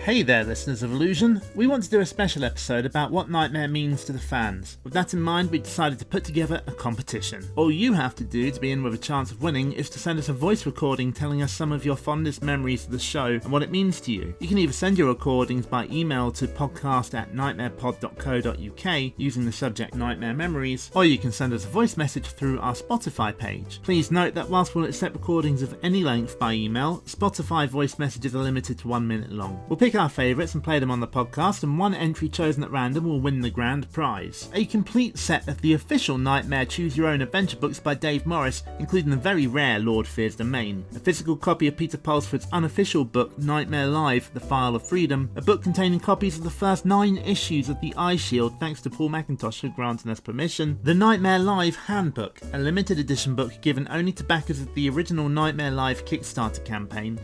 Hey there, listeners of Illusion. We want to do a special episode about what Knightmare means to the fans. With that in mind, we decided to put together a competition. All you have to do to be in with a chance of winning is to send us a voice recording telling us some of your fondest memories of the show and what it means to you. You can either send your recordings by email to podcast@nightmarepod.co.uk using the subject Nightmare Memories, or you can send us a voice message through our Spotify page. Please note that whilst we'll accept recordings of any length by email, Spotify voice messages are limited to 1 minute long. We'll pick our favourites and play them on the podcast, and one entry chosen at random will win the grand prize. A complete set of the official Knightmare Choose Your Own Adventure books by Dave Morris, including the very rare Lord Fears Domain, a physical copy of Peter Pulsford's unofficial book Knightmare Live, The File of Freedom, a book containing copies of the first 9 issues of The Eye Shield thanks to Paul McIntosh for granting us permission, the Knightmare Live Handbook, a limited edition book given only to backers of the original Knightmare Live Kickstarter campaign,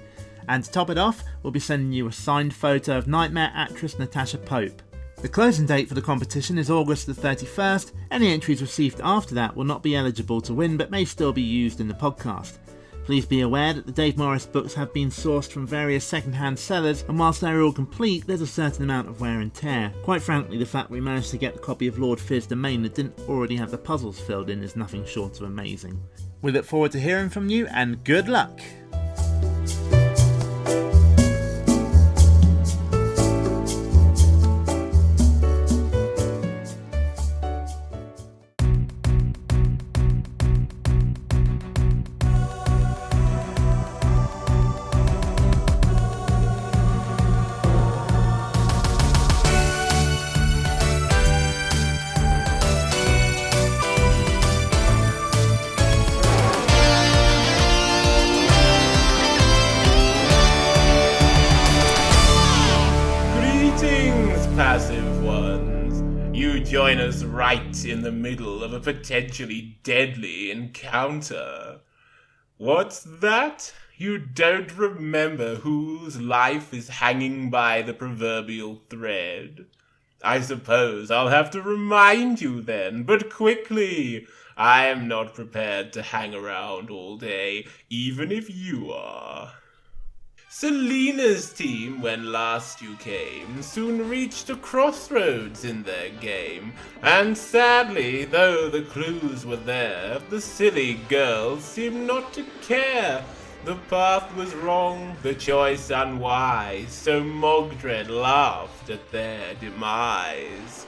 and to top it off, we'll be sending you a signed photo of Knightmare actress Natasha Pope. The closing date for the competition is August the 31st. Any entries received after that will not be eligible to win but may still be used in the podcast. Please be aware that the Dave Morris books have been sourced from various second-hand sellers, and whilst they're all complete, there's a certain amount of wear and tear. Quite frankly, the fact we managed to get a copy of Lord Fears Domain that didn't already have the puzzles filled in is nothing short of amazing. We look forward to hearing from you, and good luck! Join us right in the middle of a potentially deadly encounter. What's that? You don't remember whose life is hanging by the proverbial thread? I suppose I'll have to remind you then, but quickly. I am not prepared to hang around all day, even if you are. Selena's team, when last you came, soon reached a crossroads in their game, and sadly, though the clues were there, the silly girls seemed not to care. The path was wrong, the choice unwise, so Mogdred laughed at their demise.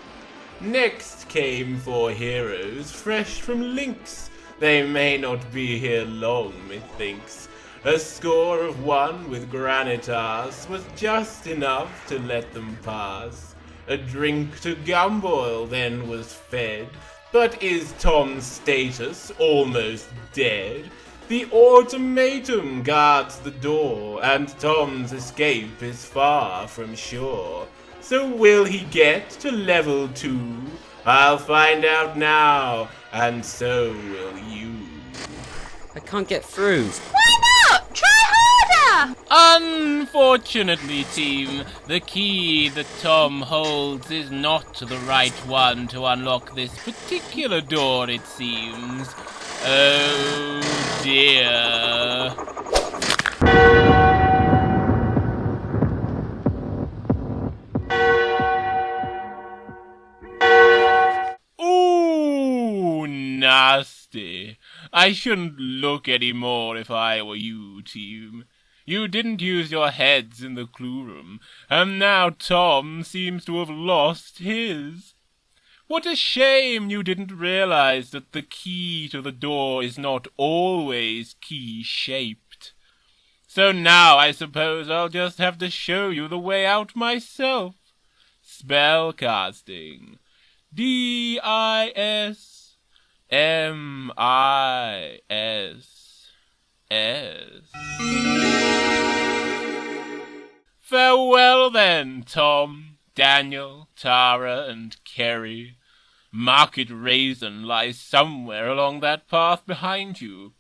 Next came 4 heroes, fresh from Lynx. They may not be here long, methinks. A score of 1 with Granitas was just enough to let them pass. A drink to Gumboil then was fed, but is Tom's status almost dead? The ultimatum guards the door, and Tom's escape is far from sure. So will he get to level 2? I'll find out now, and so will you. I can't get through. Try harder! Unfortunately, team, the key that Tom holds is not the right one to unlock this particular door, it seems. Oh dear. Ooh, nasty. I shouldn't look any more if I were you, team. You didn't use your heads in the clue room, and now Tom seems to have lost his. What a shame you didn't realize that the key to the door is not always key-shaped. So now I suppose I'll just have to show you the way out myself. Spellcasting. D-I-S-M-I-S-S. Farewell then, Tom, Daniel, Tara, and Kerry. Market Raisin lies somewhere along that path behind you.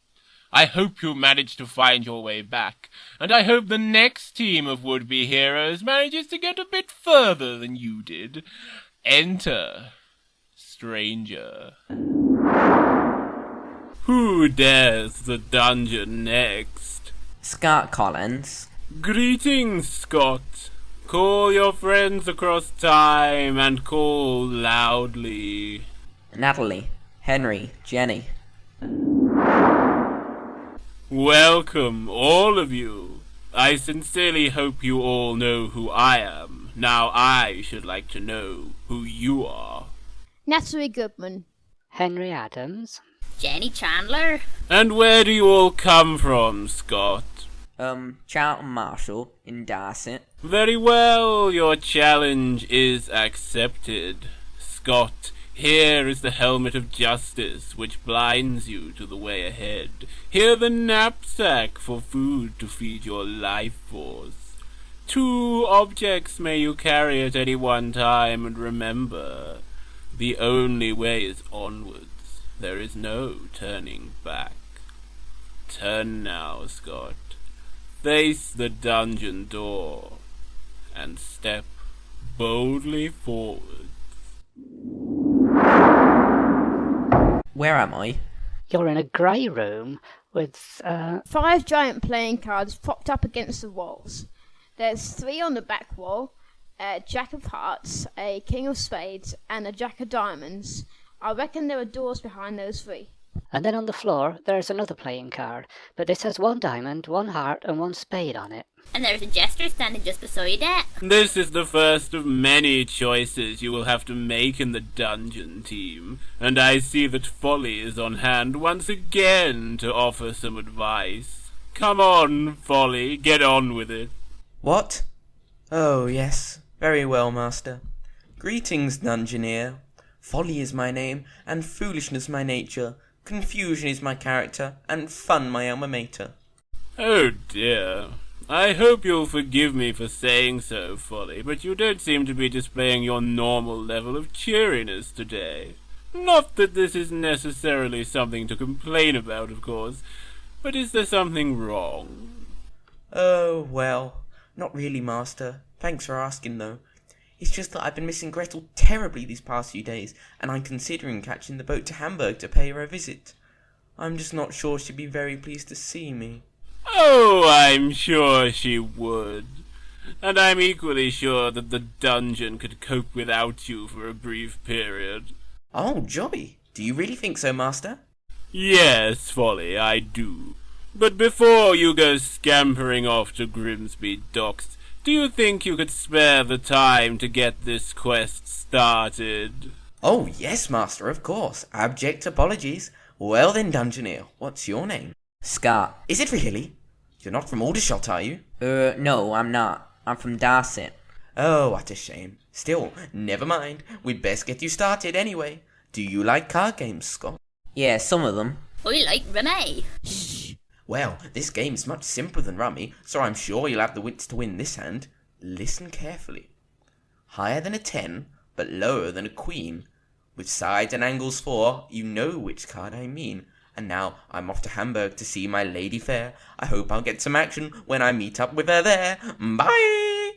I hope you manage to find your way back, and I hope the next team of would-be heroes manages to get a bit further than you did. Enter, stranger. Who dares the dungeon next? Scott Collins. Greetings, Scott. Call your friends across time and call loudly. Natalie, Henry, Jenny. Welcome, all of you. I sincerely hope you all know who I am. Now I should like to know who you are. Natalie Goodman. Henry Adams. Jenny Chandler. And where do you all come from, Scott? Charlton Marshall in Dorset. Very well, your challenge is accepted. Scott, here is the helmet of justice, which blinds you to the way ahead. Here the knapsack for food to feed your life force. 2 objects may you carry at any one time, and remember, the only way is onwards. There is no turning back. Turn now, Scott. Face the dungeon door, and step boldly forward. Where am I? You're in a grey room with, 5 giant playing cards propped up against the walls. There's 3 on the back wall, a Jack of Hearts, a King of Spades, and a Jack of Diamonds. I reckon there are doors behind those 3. And then on the floor, there's another playing card, but this has 1 diamond, 1 heart, and 1 spade on it. And there's a jester standing just beside it. This is the first of many choices you will have to make in the dungeon, team, and I see that Folly is on hand once again to offer some advice. Come on, Folly, get on with it. What? Oh, yes. Very well, master. Greetings, dungeoneer. Folly is my name, and foolishness my nature. Confusion is my character, and fun my alma mater. Oh dear. I hope you'll forgive me for saying so, Folly, but you don't seem to be displaying your normal level of cheeriness today. Not that this is necessarily something to complain about, of course, but is there something wrong? Oh, well, not really, master. Thanks for asking, though. It's just that I've been missing Gretel terribly these past few days, and I'm considering catching the boat to Hamburg to pay her a visit. I'm just not sure she'd be very pleased to see me. Oh, I'm sure she would. And I'm equally sure that the dungeon could cope without you for a brief period. Oh, jolly. Do you really think so, master? Yes, Folly, I do. But before you go scampering off to Grimsby Docks, do you think you could spare the time to get this quest started? Oh, yes, master, of course. Abject apologies. Well then, dungeoneer, what's your name? Scott. Is it really? You're not from Aldershot, are you? No, I'm not. I'm from Dorset. Oh, what a shame. Still, never mind. We'd best get you started anyway. Do you like card games, Scott? Yeah, some of them. I like Rummy. Well, this game's much simpler than Rummy, so I'm sure you'll have the wits to win this hand. Listen carefully. Higher than a 10, but lower than a queen. With sides and angles 4, you know which card I mean. And now I'm off to Hamburg to see my lady fair. I hope I'll get some action when I meet up with her there. Bye!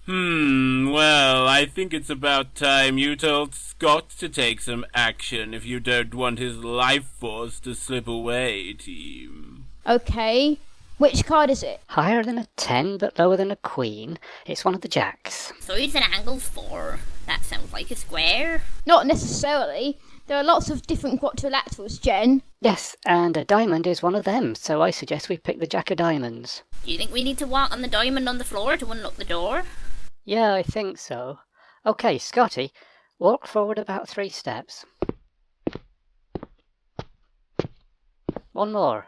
Well, I think it's about time you told Scott to take some action if you don't want his life force to slip away, team. Okay. Which card is it? Higher than a 10, but lower than a queen. It's one of the jacks. Sides and angles 4. That sounds like a square. Not necessarily. There are lots of different quadrilaterals, Jen. Yes, and a diamond is one of them, so I suggest we pick the Jack of Diamonds. Do you think we need to walk on the diamond on the floor to unlock the door? Yeah, I think so. Okay, Scotty, walk forward about 3 steps. 1 more.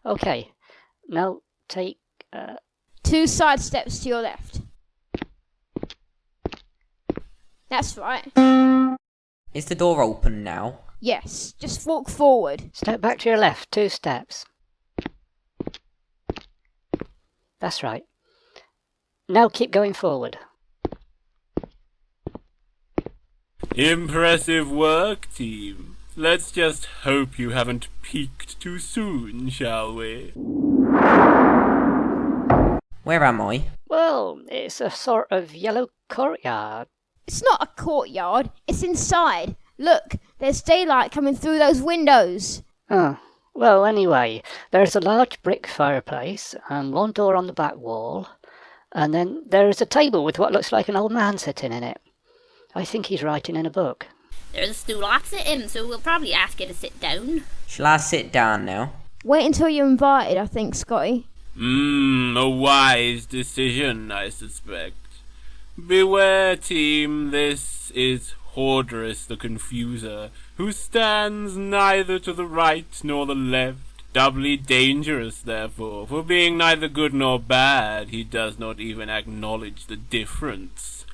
Okay, now take... 2 side steps to your left. That's right. Is the door open now? Yes, just walk forward. Step back to your left, 2 steps. That's right. Now keep going forward. Impressive work, team. Let's just hope you haven't peaked too soon, shall we? Where am I? Well, it's a sort of yellow courtyard. It's not a courtyard, it's inside. Look, there's daylight coming through those windows. Oh, Well, anyway, there's a large brick fireplace and one door on the back wall, and then there's a table with what looks like an old man sitting in it. I think he's writing in a book. There's a stool opposite him, so we'll probably ask you to sit down. Shall I sit down now? Wait until you're invited, I think, Scotty. A wise decision, I suspect. Beware, team, this is Hordriss the Confuser, who stands neither to the right nor the left, doubly dangerous, therefore, for being neither good nor bad, he does not even acknowledge the difference.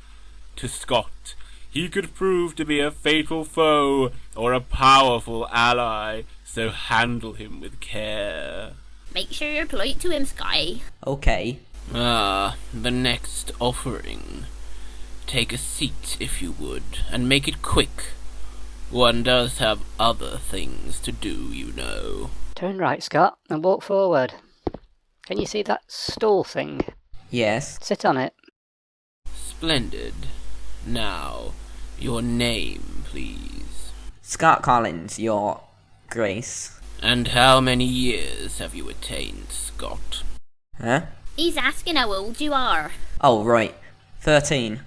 To Scott, he could prove to be a fatal foe or a powerful ally, so handle him with care. Make sure you're polite to him, Sky. Okay. The next offering. Take a seat, if you would, and make it quick. One does have other things to do, you know. Turn right, Scott, and walk forward. Can you see that stool thing? Yes. Sit on it. Splendid. Now, your name, please. Scott Collins, your Grace. And how many years have you attained, Scott? Huh? He's asking how old you are. Oh, right. 13.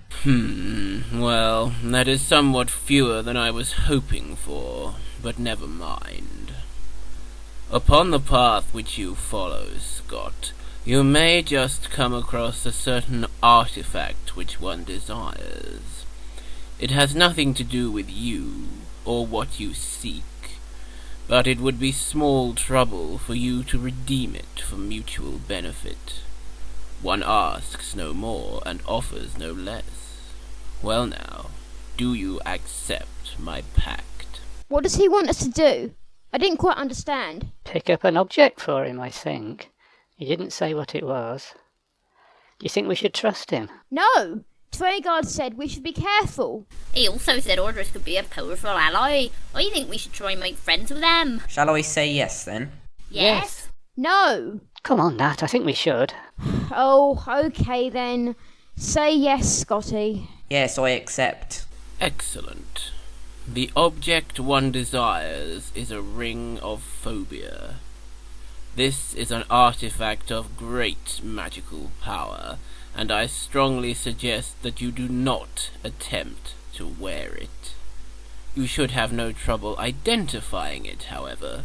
Well, that is somewhat fewer than I was hoping for, but never mind. Upon the path which you follow, Scott, you may just come across a certain artifact which one desires. It has nothing to do with you, or what you seek, but it would be small trouble for you to redeem it for mutual benefit. One asks no more and offers no less. Well now, do you accept my pact? What does he want us to do? I didn't quite understand. Pick up an object for him, I think. He didn't say what it was. Do you think we should trust him? No! Treguard said we should be careful. He also said Hordriss could be a powerful ally. I think we should try and make friends with them. Shall I say yes, then? Yes? No! Come on, Nat, I think we should. Oh, okay then. Say yes, Scotty. Yes, I accept. Excellent. The object one desires is a ring of phobia. This is an artifact of great magical power, and I strongly suggest that you do not attempt to wear it. You should have no trouble identifying it, however.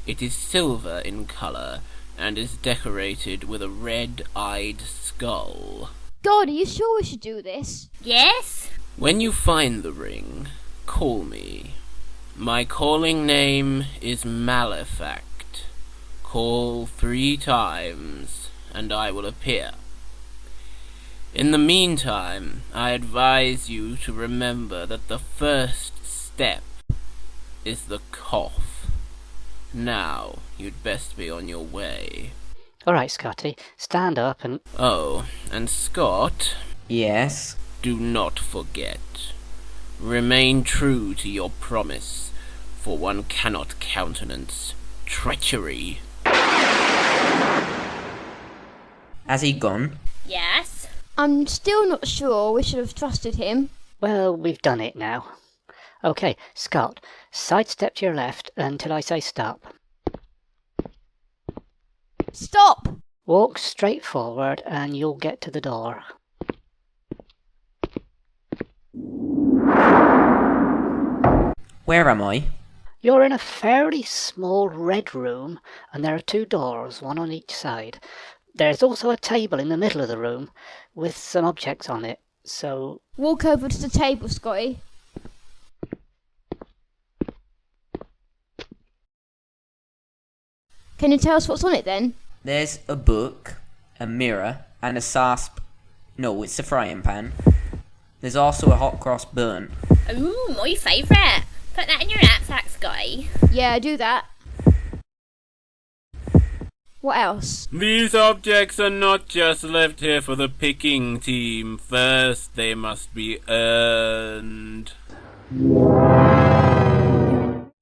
It is silver in colour, and is decorated with a red-eyed skull. God, are you sure we should do this? Yes? When you find the ring, call me. My calling name is Malefact. Call 3 times, and I will appear. In the meantime, I advise you to remember that the first step is the cough. Now, you'd best be on your way. All right, Scotty, stand up and... Oh, and Scott, Yes. do not forget. Remain true to your promise, for one cannot countenance treachery. Has he gone? Yes? I'm still not sure we should have trusted him. Well, we've done it now. Okay, Scott, sidestep to your left until I say stop. Stop! Walk straight forward and you'll get to the door. Where am I? You're in a fairly small red room, and there are 2 doors, one on each side. There's also a table in the middle of the room with some objects on it, so... Walk over to the table, Scotty. Can you tell us what's on it then? There's a book, a mirror, and a sasp. No, it's a frying pan. There's also a hot cross burnt. Ooh, my favourite. Put that in your knapsack, Sky. Yeah, do that. What else? These objects are not just left here for the picking, team. First, they must be earned.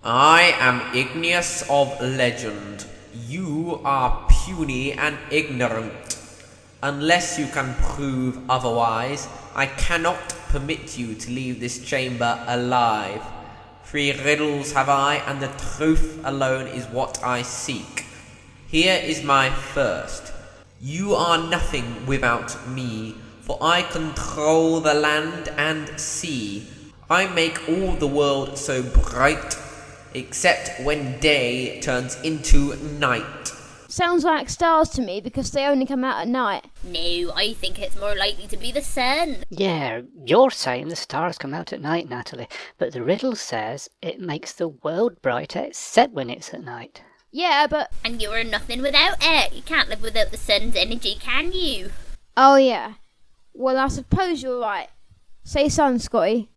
I am Igneous of Legend. You are puny and ignorant. Unless you can prove otherwise, I cannot permit you to leave this chamber alive. 3 riddles have I, and the truth alone is what I seek. Here is my first. You are nothing without me, for I control the land and sea. I make all the world so bright, except when day turns into night. Sounds like stars to me because they only come out at night. No, I think it's more likely to be the sun. Yeah, you're saying the stars come out at night, Natalie, but the riddle says it makes the world brighter except when it's at night. Yeah, but... And you're nothing without it. You can't live without the sun's energy, can you? Oh yeah. Well, I suppose you're right. Say sun, Scotty.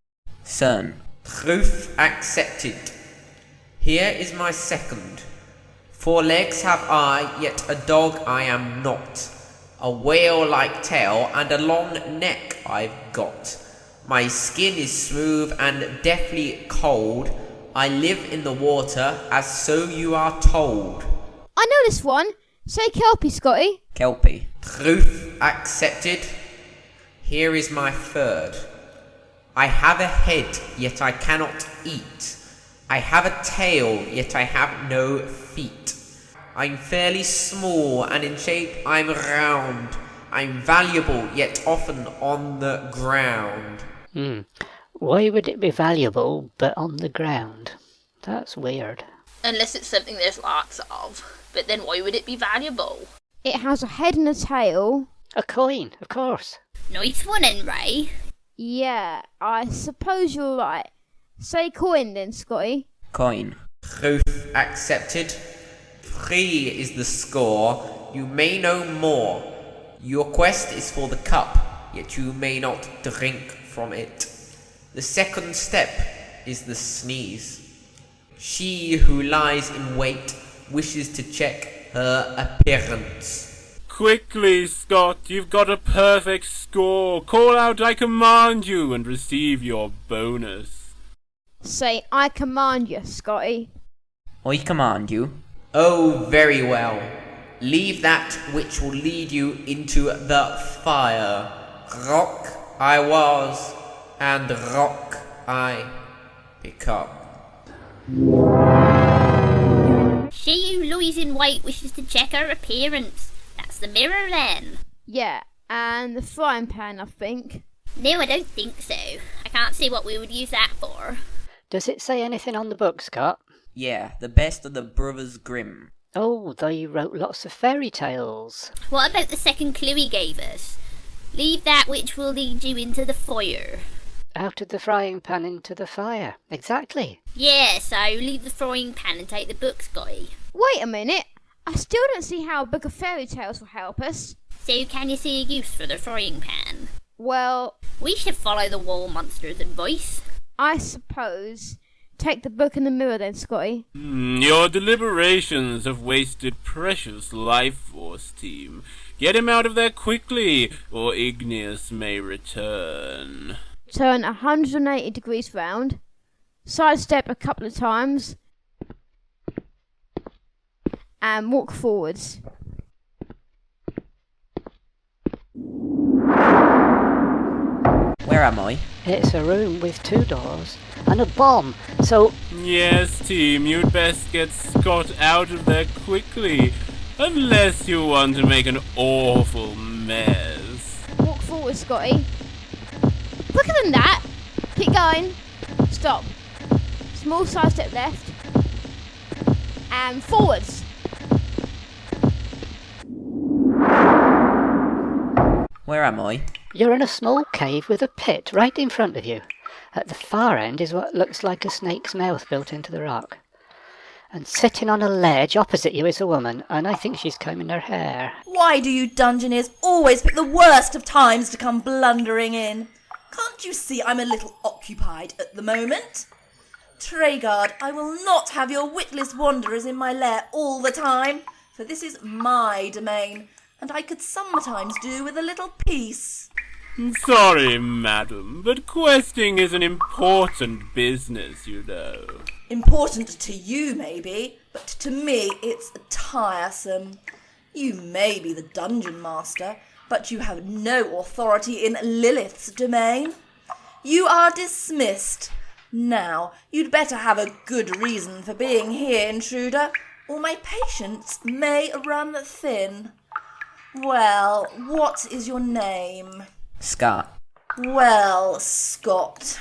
Sun. Truth accepted. Here is my second. 4 legs have I, yet a dog I am not. A whale-like tail and a long neck I've got. My skin is smooth and deathly cold. I live in the water, as so you are told. I know this one. Say Kelpie, Scotty. Kelpie. Truth accepted. Here is my third. I have a head, yet I cannot eat. I have a tail, yet I have no feet. I'm fairly small, and in shape I'm round. I'm valuable, yet often on the ground. Why would it be valuable, but on the ground? That's weird. Unless it's something there's lots of. But then why would it be valuable? It has a head and a tail. A coin, of course. Nice one, Ray. Yeah, I suppose you're right. Say coin then, Scotty. Coin. Truth accepted. 3 is the score. You may know more. Your quest is for the cup, yet you may not drink from it. The second step is the sneeze. She who lies in wait wishes to check her appearance. Quickly, Scott, you've got a perfect score. Call out, I command you, and receive your bonus. Say, I command you, Scotty. I command you. Oh, very well. Leave that which will lead you into the fire. Rock I was, and rock I become. She who lies in wait wishes to check her appearance. That's the mirror then. Yeah, and the frying pan, I think. No, I don't think so. I can't see what we would use that for. Does it say anything on the book, Scott? Yeah, the best of the Brothers Grimm. Oh, they wrote lots of fairy tales. What about the second clue he gave us? Leave that which will lead you into the fire. Out of the frying pan into the fire. Exactly. Yeah, so leave the frying pan and take the book, Scotty. Wait a minute. I still don't see how a book of fairy tales will help us. So can you see a use for the frying pan? Well, we should follow the wall monster's advice. I suppose. Take the book and the mirror then, Scotty. Your deliberations have wasted precious life force, team. Get him out of there quickly, or Igneous may return. Turn 180 degrees round. Sidestep a couple of times. And walk forwards. Where am I? It's a room with 2 doors and a bomb, so... Yes, team, you'd best get Scott out of there quickly. Unless you want to make an awful mess. Walk forward, Scotty. Quicker than that. Keep going. Stop. Small side step left. And forwards. Where am I? You're in a small cave with a pit right in front of you. At the far end is what looks like a snake's mouth built into the rock. And sitting on a ledge opposite you is a woman, and I think she's combing her hair. Why do you dungeoneers always pick the worst of times to come blundering in? Can't you see I'm a little occupied at the moment? Treguard, I will not have your witless wanderers in my lair all the time, for this is my domain, and I could sometimes do with a little peace. Sorry, madam, but questing is an important business, you know. Important to you, maybe, but to me it's tiresome. You may be the dungeon master, but you have no authority in Lilith's domain. You are dismissed. Now, you'd better have a good reason for being here, intruder, or my patience may run thin. Well, what is your name? Scott. Well, Scott,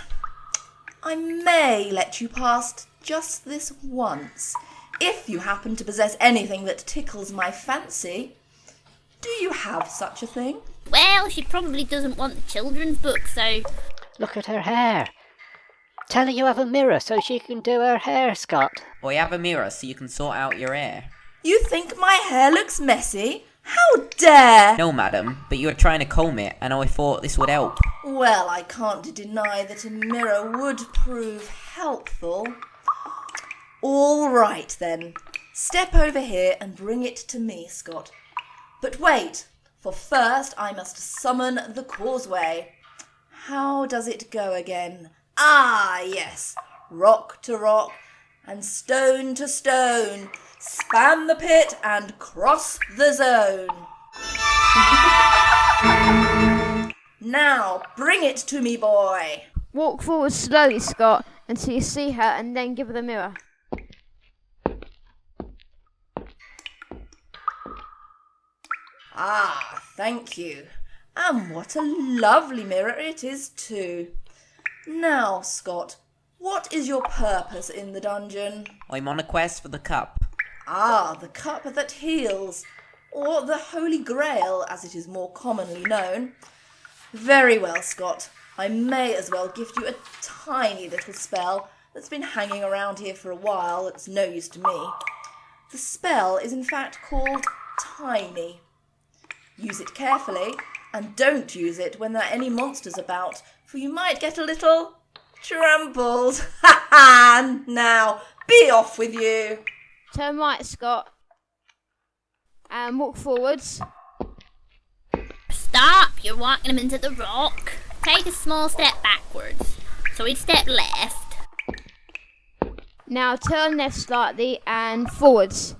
I may let you past just this once, if you happen to possess anything that tickles my fancy. Do you have such a thing? Well, she probably doesn't want the children's book, so... Look at her hair. Tell her you have a mirror so she can do her hair, Scott. Or you have a mirror so you can sort out your hair. You think my hair looks messy? How dare! No, madam, but you were trying to comb it, and I thought this would help. Well, I can't deny that a mirror would prove helpful. All right, then. Step over here and bring it to me, Scott. But wait, for first I must summon the causeway. How does it go again? Ah, yes. Rock to rock and stone to stone. Span the pit and cross the zone. Now, bring it to me, boy. Walk forward slowly, Scott, until you see her, and then give her the mirror. Ah, thank you. And what a lovely mirror it is, too. Now, Scott, what is your purpose in the dungeon? I'm on a quest for the cup. Ah, the cup that heals, or the Holy Grail, as it is more commonly known. Very well, Scott. I may as well gift you a tiny little spell that's been hanging around here for a while. It's no use to me. The spell is in fact called Tiny. Use it carefully, and don't use it when there are any monsters about, for you might get a little trampled. Ha ha! Now, be off with you. Turn right, Scott. And walk forwards. Stop! You're walking him into the rock. Take a small step backwards. So he'd step left. Now turn left slightly and forwards.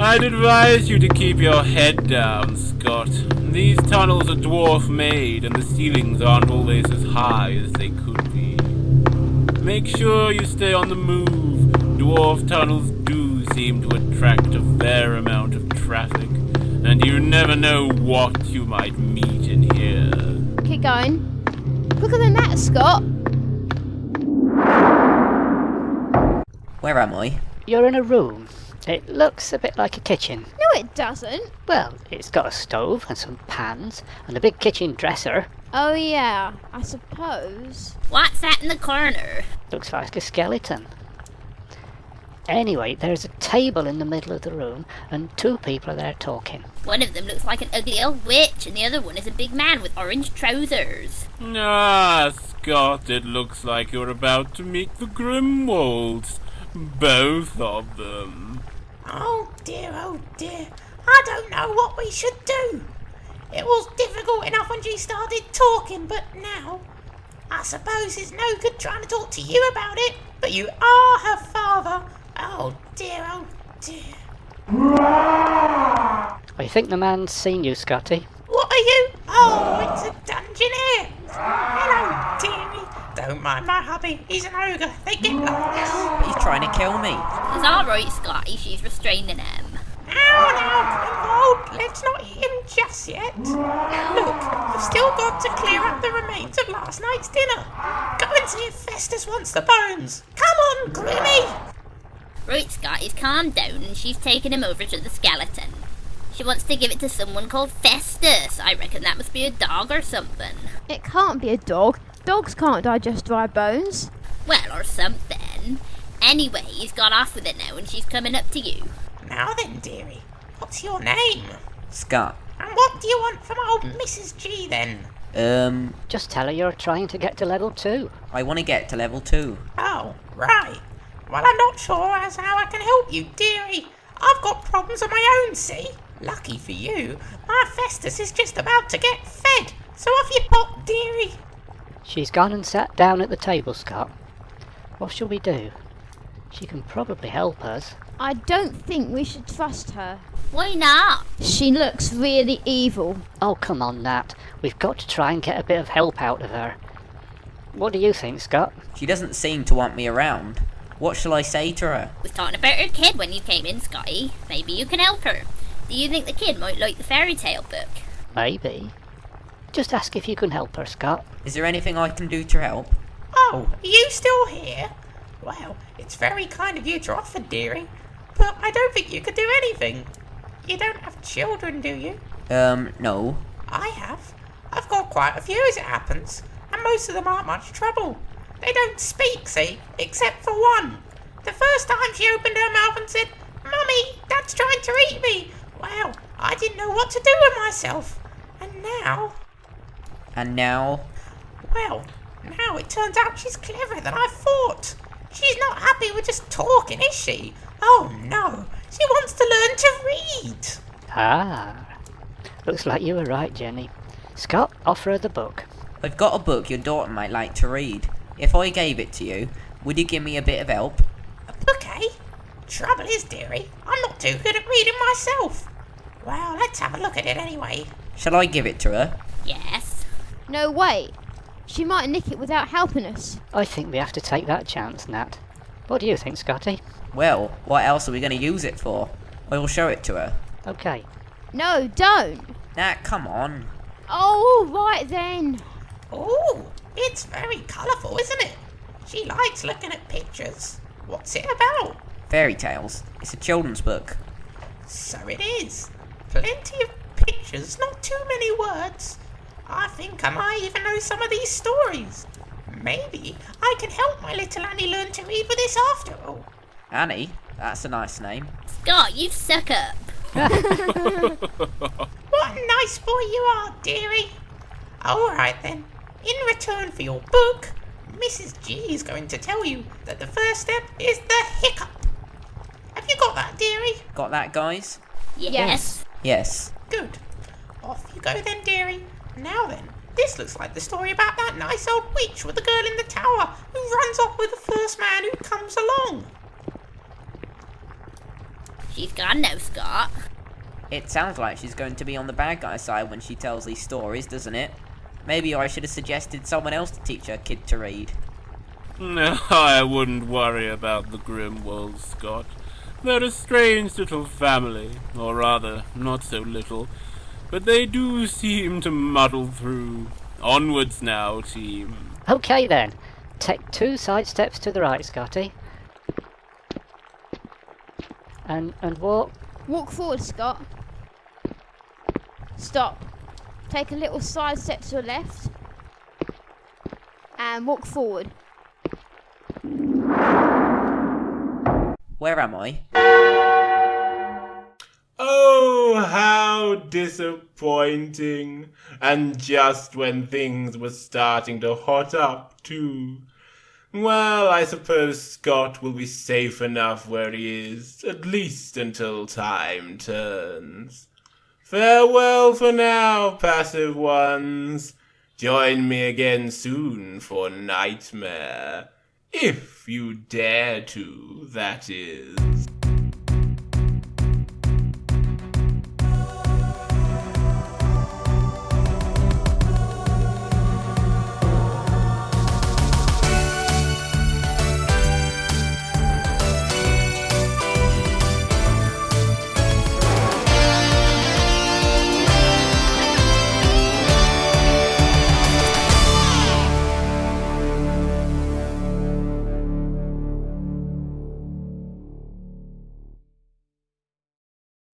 I'd advise you to keep your head down, Scott. These tunnels are dwarf-made, and the ceilings aren't always as high as they could be. Make sure you stay on the move. Dwarf tunnels do seem to attract a fair amount of traffic, and you never know what you might meet in here. Keep going. Quicker than that, Scott. Where am I? You're in a room. It looks a bit like a kitchen. No, it doesn't. Well, it's got a stove and some pans and a big kitchen dresser. Oh yeah, I suppose. What's that in the corner? Looks like a skeleton. Anyway, there's a table in the middle of the room and two people are there talking. One of them looks like an ugly old witch, and the other one is a big man with orange trousers. Ah, Scott, it looks like you're about to meet the Grimwolds. Both of them. Oh dear, I don't know what we should do. It was difficult enough when she started talking, but now, I suppose it's no good trying to talk to you about it, but you are her father. Oh dear. I think the man's seen you, Scotty. What are you? Oh, it's a dungeoneer. Hello, dearie. Don't mind my hubby, he's an ogre, they get like this. But he's trying to kill me. It's alright, Scotty, she's restraining him. Now, Grimwold, let's not hit him just yet. Look, we've still got to clear up the remains of last night's dinner. Go and see if Festus wants the bones. Come on, Grimmy! Right, Scotty's calmed down and she's taken him over to the skeleton. She wants to give it to someone called Festus. I reckon that must be a dog or something. It can't be a dog. Dogs can't digest dry bones. Well, or something. Anyway, he's got off with it now and she's coming up to you. Now then, dearie, what's your name? Scott. And what do you want from old Mrs. G then? Just tell her you're trying to get to level 2. I want to get to level 2. Oh, right. Well, I'm not sure as how I can help you, dearie. I've got problems of my own, see? Lucky for you, my Festus is just about to get fed, so off you pop, dearie. She's gone and sat down at the table, Scott. What shall we do? She can probably help us. I don't think we should trust her. Why not? She looks really evil. Oh, come on, Nat. We've got to try and get a bit of help out of her. What do you think, Scott? She doesn't seem to want me around. What shall I say to her? We was talking about her kid when you came in, Scotty. Maybe you can help her. Do you think the kid might like the fairy tale book? Maybe. Just ask if you can help her, Scott. Is there anything I can do to help? Oh, are you still here? Well, it's very kind of you to offer, dearie. But I don't think you could do anything. You don't have children, do you? No. I have. I've got quite a few as it happens, and most of them aren't much trouble. They don't speak, see, except for one. The first time she opened her mouth and said, "Mummy, Dad's trying to eat me," well, I didn't know what to do with myself. And now... And now? Well, now it turns out she's cleverer than I thought. She's not happy with just talking, is she? Oh no, she wants to learn to read. Ah. Looks like you were right, Jenny. Scott, offer her the book. I've got a book your daughter might like to read. If I gave it to you, would you give me a bit of help? A book, eh? Trouble is, dearie, I'm not too good at reading myself. Well, let's have a look at it anyway. Shall I give it to her? Yes. No, wait. She might nick it without helping us. I think we have to take that chance, Nat. What do you think, Scotty? Well, what else are we going to use it for? I will show it to her. Okay. No, don't. Nat, come on. Oh, right then. Ooh, it's very colourful, isn't it? She likes looking at pictures. What's it about? Fairy tales. It's a children's book. So it is. Plenty of pictures, not too many words. I think I might even know some of these stories. Maybe I can help my little Annie learn to read with this after all. Annie? That's a nice name. Scott, you suck up. What a nice boy you are, dearie. Alright then. In return for your book, Mrs. G is going to tell you that the first step is the hiccup. Have you got that, dearie? Got that, guys? Yes. Yes. Good. Off you go then, dearie. Now then, this looks like the story about that nice old witch with the girl in the tower who runs off with the first man who comes along. She's gone now, Scott. It sounds like she's going to be on the bad guy side when she tells these stories, doesn't it? Maybe I should have suggested someone else to teach her kid to read. No, I wouldn't worry about the Grimwold, Scott. They're a strange little family, or rather, not so little, but they do seem to muddle through. Onwards now, team. Okay then. Take 2 side steps to the right, Scotty. And walk. Walk forward, Scott. Stop. Take a little side step to the left. And walk forward. Where am I? Oh, how disappointing. And just when things were starting to hot up, too. Well, I suppose Scott will be safe enough where he is, at least until time turns. Farewell for now, passive ones. Join me again soon for Knightmare. If you dare to, that is.